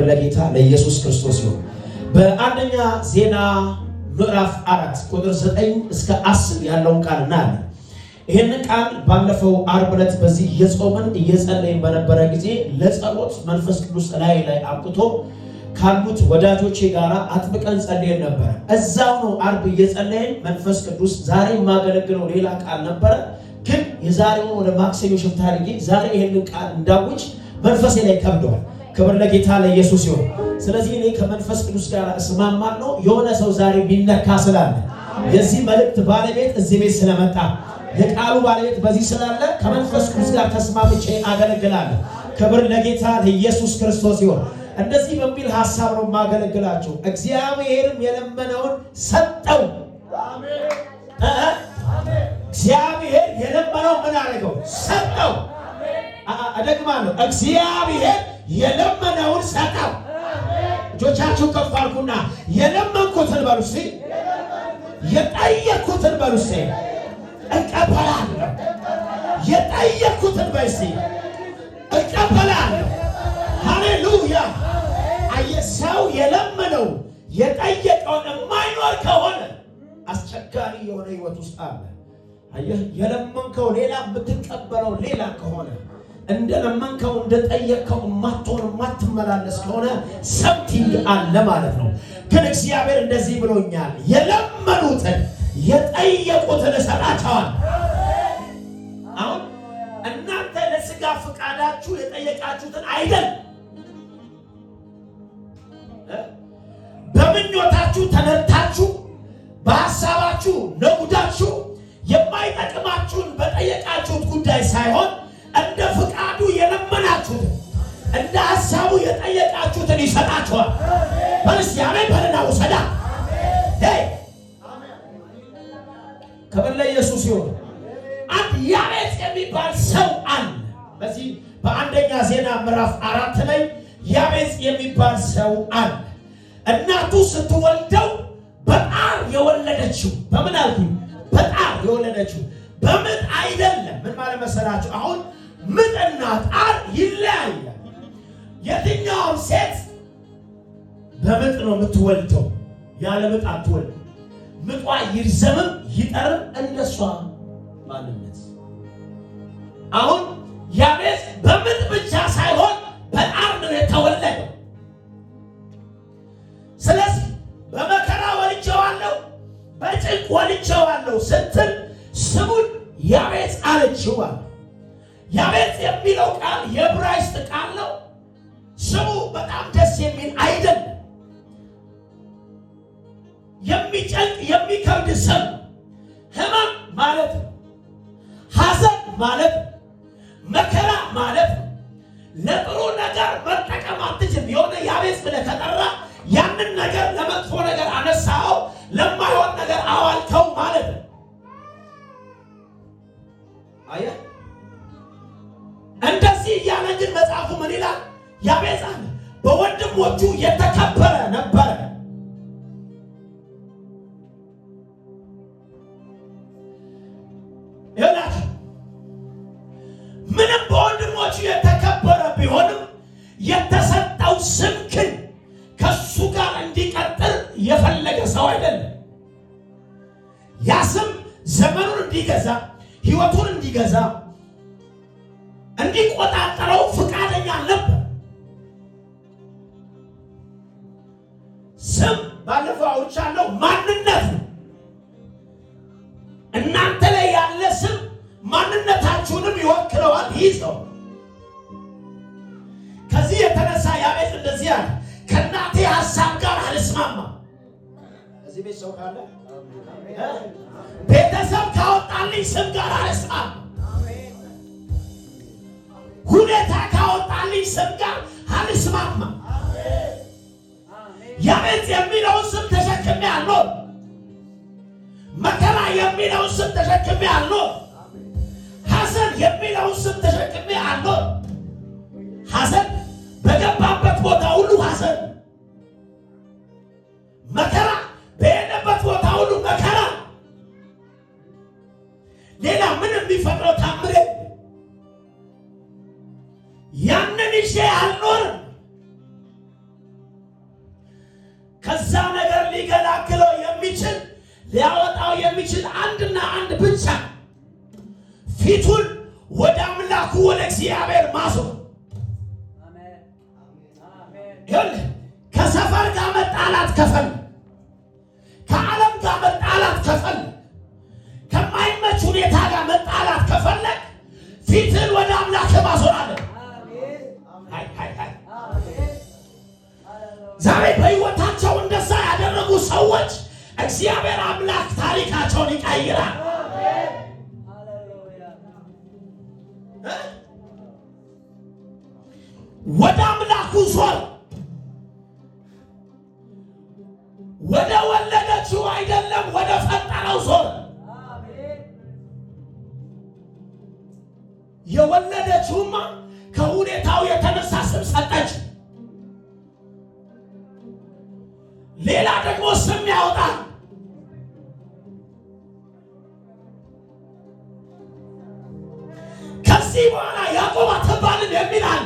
ለጌታ ለኢየሱስ ክርስቶስ ይሁን። በአንደኛ ዜና ምዕራፍ 4 ቁጥር 9 እስከ 10 ያለውን ቃል እናያለን። ይሄንን ቃል ባለፈው ዓርብ ዕለት በዚህ የጾምን እየጸለይን በነበረ ጊዜ ለጸሎት መንፈስ ቅዱስ ላይ አምጥቶ ካሉት ወዳጆቼ ጋራ አጥብቀን ጸልየን ነበር። እዛው ነው ዓርብ እየጸለይን መንፈስ ቅዱስ ዛሬ ማገለግለው ሌላ ቃል ነበር፣ ግን የዛሬውን ወደ ማክሰኞ ሽፍታ አድርጌ ዛሬ ይሄንን ቃል እንዳውጅ መንፈሴ ላይ ከብዷል። ክብር ለጌታ ለኢየሱስ ይሁን። ስለዚህ እኔ ከመንፈስ ቅዱስ ጋር እስማማለሁ። የሆነ ሰው ዛሬ ቢነካ ስላለ የዚህ መልእክት ባለቤት እዚህ ቤት ስለመጣ የቃሉ ባለቤት በዚህ ስላለ ከመንፈስ ቅዱስ ጋር ተስማምቼ አገለግላለሁ። ክብር ለጌታ ለኢየሱስ ክርስቶስ ይሁን። እንደዚህ በሚል ሐሳብ ነው ማገለግላችሁ። እግዚአብሔርም የለመነውን ሰጠው። አሜን አሜን። እግዚአብሔር የለመነው ምን አደረገው? ሰጠው። አደግማለሁ። እግዚአብሔር የለመነውን ሰጠው። እጆቻችሁ ከፍ አድርጉና የለመንኩትን በሉ እስቲ፣ የጠየቅኩትን በሉ እስቲ፣ እቀበላለሁ። የጠየቅኩትን በሉ እስቲ፣ እቀበላለሁ። ሃሌሉያ። ሰው የለመነው የጠየቀውን የማይኖር ከሆነ አስቸጋሪ የሆነ ህይወት ውስጥ አለ። የለመንከው ሌላ የምትቀበለው ሌላ ከሆነ እንደለመንከው እንደጠየቅከው ማትሆን ማትመላለስ ከሆነ ሰምቲንግ አለ ማለት ነው። ግን እግዚአብሔር እንደዚህ ብሎኛል፣ የለመኑትን የጠየቁትን እሰጣቸዋል። አሁን እናንተ ለስጋ ፈቃዳችሁ የጠየቃችሁትን አይደል፣ በምኞታችሁ ተነድታችሁ በሐሳባችሁ ነጉዳችሁ የማይጠቅማችሁን በጠየቃችሁት ጉዳይ ሳይሆን እንደ ፍቃዱ የለመናችሁትን እንደ ሐሳቡ የጠየቃችሁትን ይሰጣችኋል። በርስያሜ በለና ወሰዳ ክብር ለኢየሱስ ይሁን። አንድ ያቤጽ የሚባል ሰው አለ። በዚህ በአንደኛ ዜና ምዕራፍ 4 ላይ ያቤጽ የሚባል ሰው አለ። እናቱ ስትወልደው በጣር የወለደችው በምን አልኩኝ? በጣር የወለደችው በምጥ አይደለም። ምን ማለት መሰላችሁ? አሁን ምጥና ጣር ይለያያል። የትኛውም ሴት በምጥ ነው የምትወልደው፣ ያለ ምጥ አትወልድም። ምጧ ይርዘምም ይጠርም እንደሷ ማንነት። አሁን ያቤጽ በምጥ ብቻ ሳይሆን በጣር ነው የተወለደው። ስለዚህ በመከራ ወልጄዋለሁ፣ በጭንቅ ወልጄዋለሁ ስትል ስሙን ያቤጽ አለችው። ያቤጽ የሚለው ቃል የዕብራይስጥ ቃል ነው። ስሙ በጣም ደስ የሚል አይደለም። የሚጨንቅ የሚከብድ ስም፣ ህመም ማለት ነው፣ ሐዘን ማለት ነው፣ መከራ ማለት ነው። ለጥሩ ነገር መጠቀም አትችልም። የሆነ ያቤጽ ብለህ ከጠራ ያንን ነገር ለመጥፎ ነገር አነሳው፣ ለማይሆን ነገር አዋልከው ማለት ነው። አያ እንደዚህ እያለ ግን መጽሐፉ ምን ይላል? ያቤጽ በወንድሞቹ የተከበረ ነበረ። ይላል ምንም በወንድሞቹ የተከበረ ቢሆንም የተሰጠው ስም ግን ከሱ ጋር እንዲቀጥል የፈለገ ሰው አይደለም። ያ ስም ዘመኑን እንዲገዛ ህይወቱን እንዲገዛ እንዲቆጣጠረው ፈቃደኛ ነበር። ስም ባለፈው አውርቻለሁ፣ ማንነት ነው። እናንተ ላይ ያለ ስም ማንነታችሁንም ይወክለዋል፣ ይይዘዋል። ከዚህ የተነሳ ያቤጽ እንደዚህ አለ፣ ከእናቴ ሐሳብ ጋር አልስማማም። እዚህ ቤት ሰው ካለ ቤተሰብ ካወጣልኝ ስም ጋር አልስማማም። ሁኔታ ካወጣልኝ ስም ጋር አልስማማም። ያቤጽ የሚለውን ስም ተሸክሜ አልኖር። መከራ የሚለውን ስም ተሸክሜ አልኖር። ሐዘን የሚለውን ስም ተሸክሜ አልኖር። ሐዘን በገባበት ቦታ ሁሉ ሐዘን፣ መከራ በሄደበት ቦታ ሁሉ መከራ። ሌላ ምን የሚፈጥረው ታምሬ ያንን ይዤ አልኖርም። ከዛ ነገር ሊገላግለው የሚችል ሊያወጣው የሚችል አንድና አንድ ብቻ ፊቱን ወደ አምላኩ ወደ እግዚአብሔር ማዞር። አሜን አሜን። ከሰፈር ጋር መጣላት ከፈል፣ ከዓለም ጋር መጣላት ከፈል፣ ከማይመች ሁኔታ ጋር መጣላት ከፈለግ ፊትን ወደ አምላክ ማዞር አለ። ዛሬ በሕይወታቸው እንደዛ ያደረጉ ሰዎች እግዚአብሔር አምላክ ታሪካቸውን ይቀይራል። ወደ አምላኩ ዞር። ወደ ወለደችው አይደለም ወደ ፈጠረው ዞር። የወለደችውማ ከሁኔታው የተነሳ ስም ሰጠች። ሌላ ደግሞ ስም ያወጣል። ከዚህ በኋላ ያዕቆብ አትባልም የሚል አለ።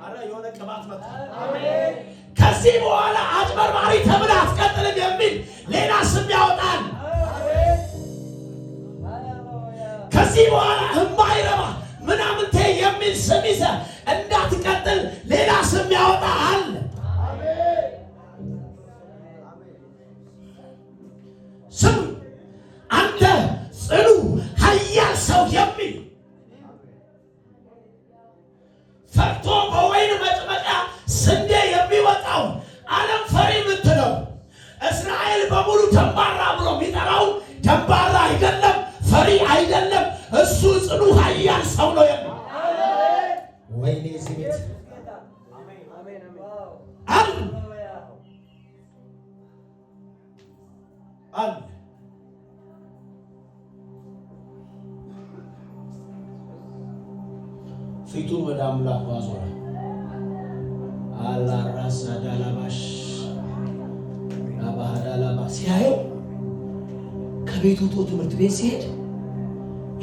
አረ የሆነ ቅባት መጣ። አሜን። ከዚህ በኋላ አጭበርባሪ ተብላ አትቀጥልም የሚል ሌላ ስም ያወጣል። አሜን። ከዚህ በኋላ እማይረባ ምናምንቴ የሚል ስም ይዘህ እንዳትቀጥል ሌላ ስም ያወጣል። ስም አንተ ጽኑ ኃያል ሰው የሚል ፈርቶ በወይን መጭመቂያ ስንዴ የሚወጣው ዓለም ፈሪ የምትለው እስራኤል በሙሉ ደንባራ ብሎ የሚጠራው ደንባራ አይደለም፣ ፈሪ አይደለም። እሱ ጽኑ ኃያል ሰው ነው የሚል ወይኔ እዚህ ቤት አለ። ፊቱን ወደ አምላኩ አዞረ። አላራስ አዳላባሽ አባዳላባ ሲያየው ከቤቱ ወጥቶ ትምህርት ቤት ሲሄድ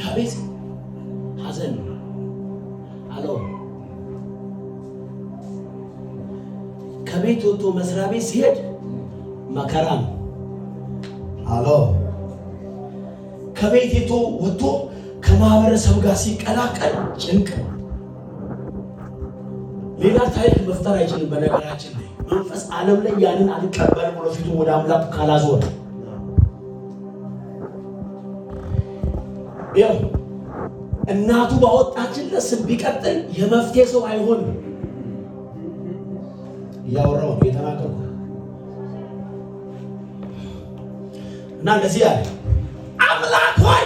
ያ ቤት ሐዘን ነው አለው። ከቤት ወጥቶ መስሪያ ቤት ሲሄድ መከራ ነው አለው። ከቤት ወጥቶ ከማህበረሰብ ጋር ሲቀላቀል ጭንቅ። ሌላ ታሪክ መፍጠር አይችልም። በነገራችን ላይ መንፈስ ዓለም ላይ ያንን አልቀበልም ብሎ ፊቱን ወደ አምላክ ካላዞረ ያው እናቱ ባወጣችለት ስም ቢቀጥል የመፍትሄ ሰው አይሆንም። ያወራው የተናገረው እና እንደዚህ ያለ አምላክ ሆይ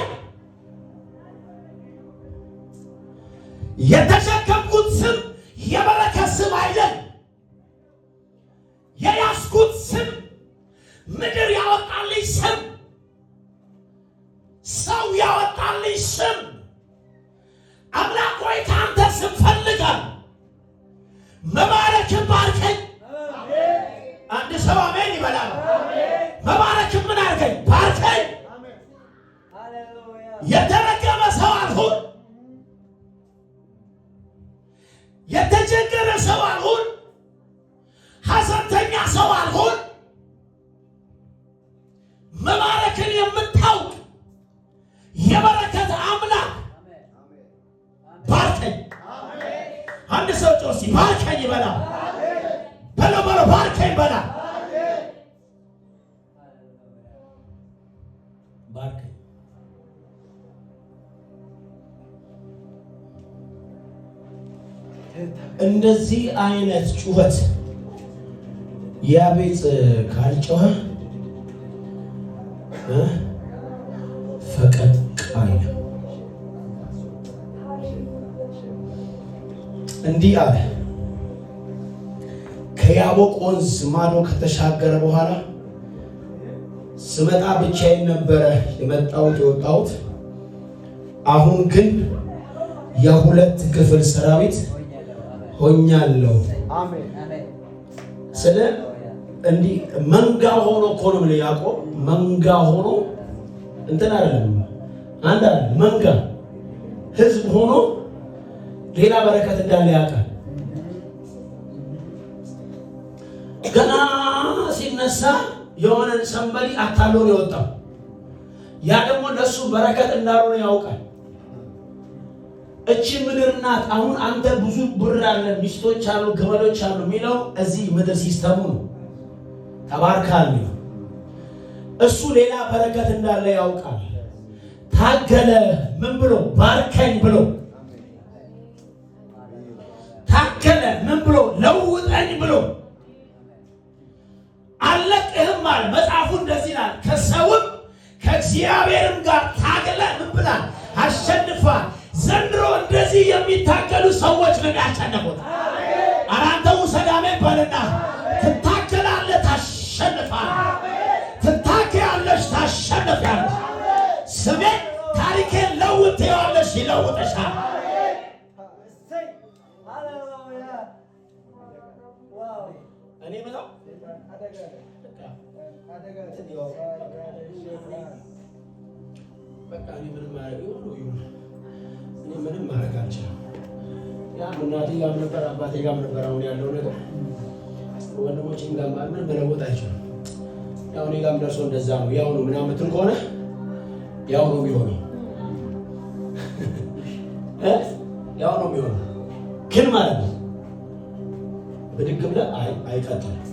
የተሸከምኩት ስም የበረከት ስም አይደል። የያዝኩት ስም ምድር ያወጣልኝ ስም፣ ሰው ያወጣልኝ ስም። አምላክ ሆይ ከአንተ ስም ፈልጋል መባረክን ባርከኝ። አንድ ሰው አሜን ይበላል። መባረክን ምን አድርገኝ? ባርከኝ። የተረገመ ሰው አልሁን፣ የተቸገረ ሰው አልሁን፣ ሐዘንተኛ ሰው አልሁን። መባረክን የምታውቅ የበረከት አምላክ ባርከኝ። አንድ ሰው ጮሲ ባርከኝ ይበላል። በለው ባርከኝ ይበላል። ባርከኝ። እንደዚህ አይነት ጩኸት ያቤት ካልጮኸ ፈቀቅ አይልም። እንዲህ አለ። ከያቦቅ ወንዝ ማዶ ከተሻገረ በኋላ ስመጣ ብቻዬን ነበረ የወጣሁት። አሁን ግን የሁለት ክፍል ሰራዊት ሆኛለሁ። ስለ እንዲህ መንጋ ሆኖ እኮ ነው ያዕቆብ። መንጋ ሆኖ እንትን አይደለም፣ አንድ አይደለም፣ መንጋ ህዝብ ሆኖ ሌላ በረከት እንዳለ ያውቃል። ገና የተነሳ የሆነን ሰንበዲ አታሎ ነው የወጣው። ያ ደግሞ ለሱ በረከት እንዳልሆነ ያውቃል። እቺ ምድር ናት። አሁን አንተ ብዙ ብር አለ፣ ሚስቶች አሉ፣ ገመዶች አሉ የሚለው እዚህ ምድር ሲስተሙ ነው። ተባርካል ነው። እሱ ሌላ በረከት እንዳለ ያውቃል። ታገለ። ምን ብሎ? ባርከኝ ብሎ ታገለ። ምን ብሎ? ለውጠኝ ብሎ አለቅህም አለ። መጽሐፉ እንደዚህ ይላል፣ ከሰውም ከእግዚአብሔርም ጋር ታገለ። ምን ብላል? አሸንፏል። ዘንድሮ እንደዚህ የሚታገሉ ሰዎች ነው ያሸነፉት። አራንተው ሰላሜ ባልና ትታገላለህ፣ ታሸንፋለህ። ትታገያለሽ፣ ታሸንፊያለሽ። ስሜ ታሪኬን ለውጤዋለሽ፣ ይለውጥሻል። እኔ ምለው በቃ እኔ ምንም ማድረግ ይሁን እኔ ምንም ማድረግ አልችልም። ያ እናቴ ጋር ነበር፣ አባቴ ጋር ነበር። አሁን ያለው ነገር ወንድሞቼም ጋር ምን መለወጥ አይችልም። ያው እኔ ጋርም ደርሶ እንደዛ ነው። ያው ነው ምናምን የምትል ከሆነ ያው ነው የሚሆነው ያው ነው የሚሆነው። ግን ማለት ነው ብድግ ብለህ አይቀጥልም።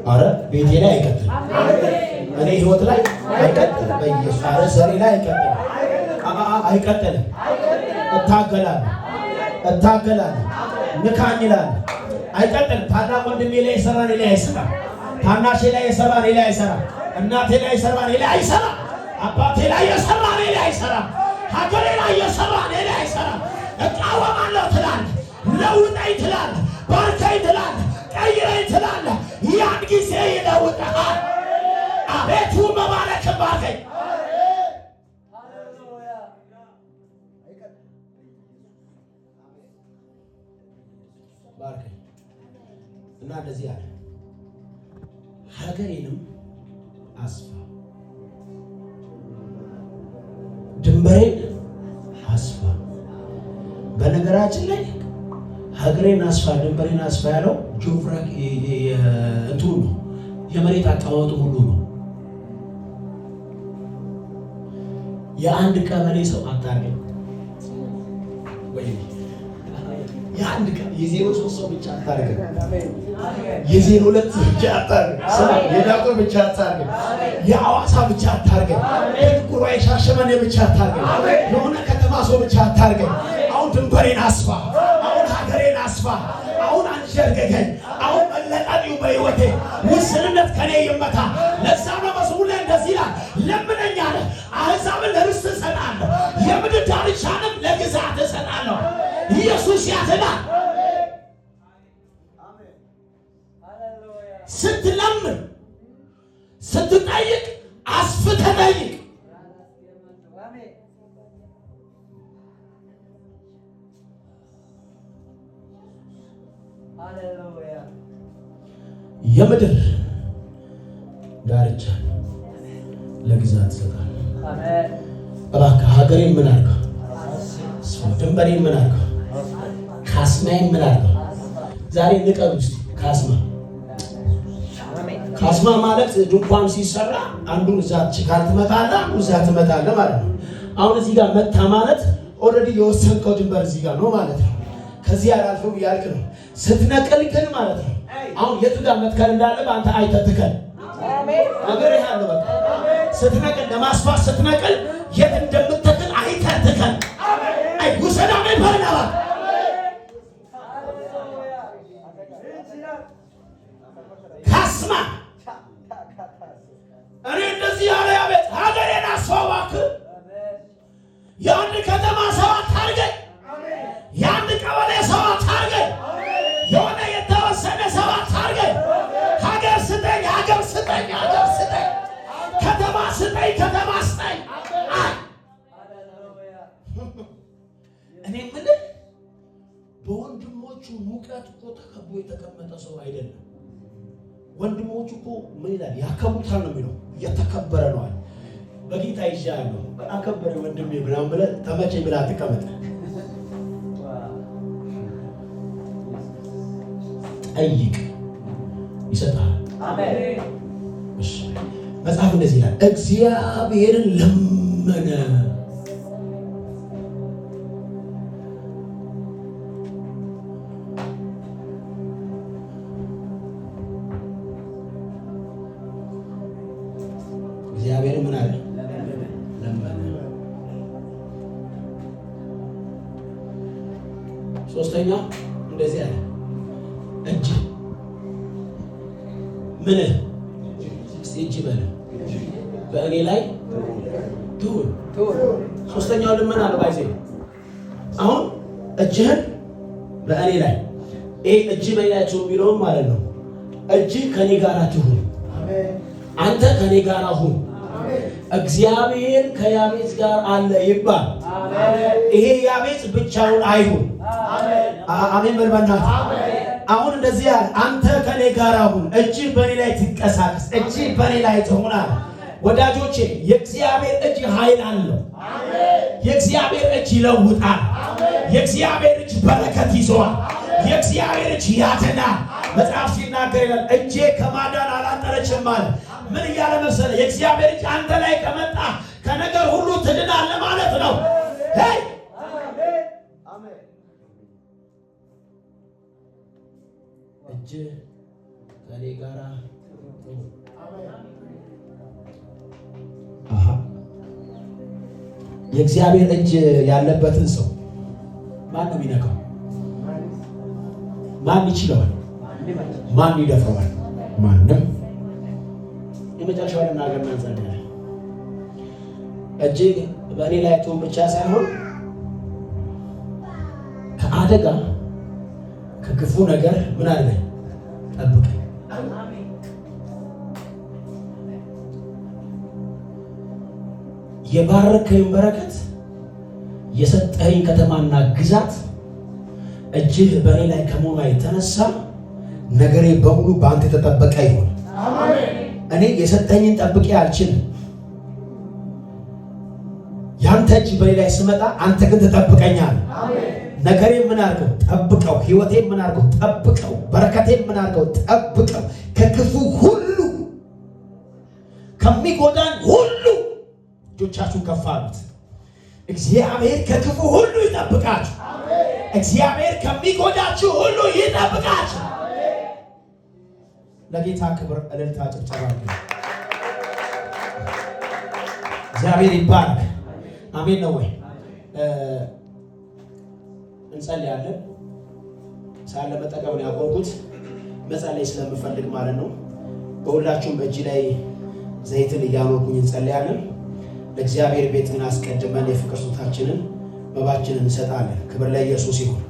አረ ቤቴ ላይ አይቀጥልም፣ እኔ ህይወት ላይ አይቀጥልም፣ በኢየሱስ አረ ዘሬ ላይ አይቀጥልም፣ አይቀጥልም። እታገላለሁ ንካኝ እላለሁ። አይቀጥልም። ታላቅ ወንድሜ ላይ የሰራ እኔ ላይ አይሰራም። ታናሼ ላይ የሰራ እኔ ላይ አይሰራም። እናቴ ላይ የሰራ እኔ ላይ አይሰራም። አባቴ ላይ የሰራ እኔ ላይ አይሰራም። ሀገሬ ላይ የሰራ እኔ ላይ አይሰራም። እቃወማለሁ ትላለህ፣ ለውጠኝ ትላለህ፣ ባርከኝ ትላለህ፣ ቀይረኝ ትላለህ። ያን ጊዜ ይለውጥሃል። አቤቱ መባረክ ባርከኝ። ባርከኝ እና እንደዚህ አለ፣ ሀገሬንም አስፋ፣ ድንበሬን አስፋ። በነገራችን ላይ ሀገሬን አስፋ፣ ድንበሬን አስፋ ያለው ጂኦግራፊ እንትኑ ነው፣ የመሬት አቀማመጡ ሁሉ ነው። የአንድ ቀበሌ ሰው አታርገኝ ወይ የአንድ ቀን የዜሮ 3 ሰው ብቻ አታርገኝ፣ የዜሮ 2 ብቻ አታርገኝ፣ የዳቆ ብቻ አታርገኝ፣ የአዋሳ ብቻ አታርገኝ፣ የጥቁር የሻሸመኔ ብቻ አታርገኝ፣ የሆነ ከተማ ሰው ብቻ አታርገኝ። አሁን ድንበሬን አስፋ፣ አሁን ሀገሬን አስፋ፣ አሁን አንሸርገገኝ፣ አሁን መለቀቂው በሕይወቴ ውስንነት ከኔ ይመታ። ለዛ ነው መዝሙር ላይ እንደዚህ ይላል፣ ለምነኝ አለ አሕዛብን ለርስት እሰጣለሁ፣ የምድር ዳርቻንም ለግዛት እሰጣለሁ። ኢየሱስ ያድናል። ስትለምን ስትጠይቅ አስፍተህ ጠይቅ። የምድር ዳርቻ ለግዛት እሰጣለሁ። እባክህ ሀገሬን ምን አድርገው፣ ድንበሬን ምን አድርገው፣ ካስማዬን ምን አድርገው። ዛሬ ንቀብ ውስጥ ካስማ ማለት ድንኳን ሲሰራ አንዱን እዛ ችካል ትመጣለህ፣ አንዱ እዛ ትመጣለህ ማለት ነው። አሁን እዚህ ጋር መታ ማለት ኦልሬዲ የወሰንከው ድንበር እዚህ ጋር ነው ማለት ነው። ከዚህ አላልፈው እያልክ ነው። ስትነቅል ግን ማለት ነው አሁን የቱ ጋር መትከል እንዳለ በአንተ አይተህ ትከል። ነገር ይሄ ነው በቃ። ስትነቅል ለማስፋት ስትነቅል የት እንደምትተክል አይተህ ትከል። አይ ጉሰዳሜ ባናባ ካስማ እኔ እንደዚህ ያለ ያቤት ሀገሬን አስፋዋክ። የአንድ ከተማ ሰው አታርገኝ፣ የአንድ ቀበሌ ሰው አታርገኝ፣ የሆነ የተወሰነ ሰው አታርገኝ። ሀገር ስጠኝ፣ ሀገር ስጠኝ፣ ሀገር ስጠኝ፣ ከተማ ስጠኝ፣ ከተማ ስጠኝ። እኔ የምልህ በወንድሞቹ ሙቀት እኮ ተከቦ የተቀመጠ ሰው አይደለም። ወንድሞቹ እኮ ምን ይላል? ያከቡታል ነው የሚለው። የተከበረ ነው አለ። በጌታ ይሻለው አከበረ ወንድሜ ብራም ብለህ ተመቸኝ ብለህ አትቀመጥ። ጠይቅ፣ ይሰጣል። አሜን። እሺ መጽሐፍ እንደዚህ ይላል፣ እግዚአብሔርን ለመነ። እግዚአብሔር ምን አለ? ለመነ። ሶስተኛ እንደዚህ አለ፣ እጅ ምን እጅ በለ በእኔ ላይ ትሁን። ሶስተኛው ልመና ነው። ባይዜ አሁን እጅህን በእኔ ላይ እጅ በላችሁ የሚለውም ማለት ነው። እጅ ከኔ ጋር ትሁን፣ አንተ ከኔ ጋር ሁን። እግዚአብሔር ከያቤጽ ጋር አለ ይባል። ይሄ ያቤጽ ብቻውን አይሁን። አሜን በልባናት። አሁን እንደዚህ ያለ አንተ ከኔ ጋር ሁን፣ እጅ በኔ ላይ ትንቀሳቀስ፣ እጅ በኔ ላይ ትሁን። ወዳጆቼ የእግዚአብሔር እጅ ኃይል አለው። የእግዚአብሔር እጅ ይለውጣል። የእግዚአብሔር እጅ በረከት ይዘዋል። የእግዚአብሔር እጅ ያድናል። መጽሐፍ ሲናገር ይላል እጄ ከማዳን አላጠረችም ማለት ምን እያለ መሰለ? የእግዚአብሔር እጅ አንተ ላይ ከመጣ ከነገር ሁሉ ትድናለህ ማለት ነው። ሄይ አሜን። እጅ ከኔ ጋር የእግዚአብሔር እጅ ያለበትን ሰው ማን ነው የሚነካው? ማን ይችላል? ማን ይደፍረዋል? ማንም። የመጨረሻው ለናገር ማንጸልያ እጅ በእኔ ላይ ትሁን ብቻ ሳይሆን ከአደጋ ከክፉ ነገር ምን አለ ጠብቀኝ። የባረከኝ በረከት የሰጠኝ ከተማና ግዛት እጅህ በእኔ ላይ ከመሆኗ የተነሳ ነገሬ በሙሉ በአንተ የተጠበቀ ይሁን። እኔ የሰጠኝን ጠብቄ አልችልም። ያንተ እጅ በእኔ ላይ ስመጣ አንተ ግን ትጠብቀኛለህ። ነገሬ ምን አድርገው ጠብቀው፣ ህይወቴ ምን አድርገው ጠብቀው፣ በረከቴ ምን አድርገው ጠብቀው፣ ከክፉ ሁሉ ከሚጎዳን ሁሉ እጆቻችሁን ከፍ አድርጉት። እግዚአብሔር ከክፉ ሁሉ ይጠብቃችሁ። እግዚአብሔር ከሚጎዳችሁ ሁሉ ይጠብቃችሁ። ለጌታ ክብር እልልታ ጭብጨባ። እግዚአብሔር ይባርክ። አሜን ነው ወይ? እንጸልያለን። ሳለ መጠቀም ነው ያቆምኩት፣ መጸለይ ስለምፈልግ ማለት ነው። በሁላችሁም እጅ ላይ ዘይትን እያኖርኩኝ እንጸልያለን። ለእግዚአብሔር ቤት ግን አስቀድመን የፍቅር ስጦታችንን መባችንን እንሰጣለን። ክብር ለኢየሱስ ይሁን።